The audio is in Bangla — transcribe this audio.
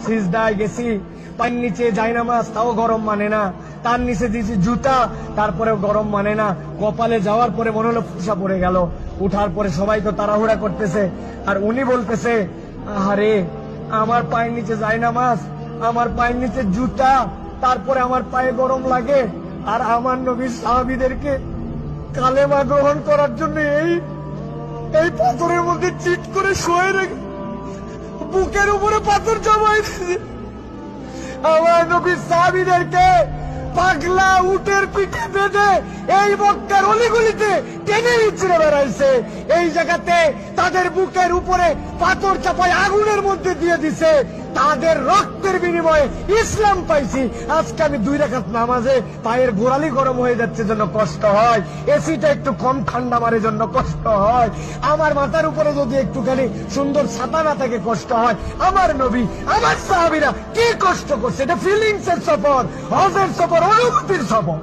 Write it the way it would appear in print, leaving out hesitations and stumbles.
সিজদায় গেছি, পায়ের নিচে জায়নামাজ, তাও গরম মানে না, তার নিচে দিয়েছি জুতা, তারপরেও গরম মানে না। কপালে যাওয়ার পরে মনে হলো ফুসা পড়ে গেল। উঠার পরে সবাই তো তাড়াহুড়া করতেছে, আর উনি বলতেছে, আরে আমার পায়ের নিচে জায়নামাজ, আমার পায়ের নিচে জুতা, তারপরে আমার পায়ে গরম লাগে, আর আমার নবীর সাহাবীদেরকে কালেমা গ্রহণ করার জন্য এই পাথরের মধ্যে চিট করে শুয়ে রেখে বুকের উপরে পাথর জমাই দিয়েছে। আমার নবীর সাহাবীদেরকে পাগলা উটের পিঠে বেঁধে এই মক্কার অলিগলিতে টেনে ইচ্ছড়ে বেড়াইছে। এই জায়গাতে তাদের বুকের উপরে পাথর চাপায় আগুনের মধ্যে দিয়ে দিছে। তাদের রক্তের বিনিময়ে ইসলাম পাইছি। আজকে আমি 2 রাকাত নামাজে পায়ের গোড়ালি গরম হয়ে যাচ্ছে জন্য কষ্ট হয়, এসিটা একটু কম ঠান্ডা মারে জন্য কষ্ট হয়, আমার মাথার উপরে যদি একটুখানি সুন্দর ছাতা না থাকে কষ্ট হয়। আমার নবী, আমার সাহাবীরা কি কষ্ট করছে, এটা ফিলিংস এর সফর, হজের সফর, অনুভূতির সফর।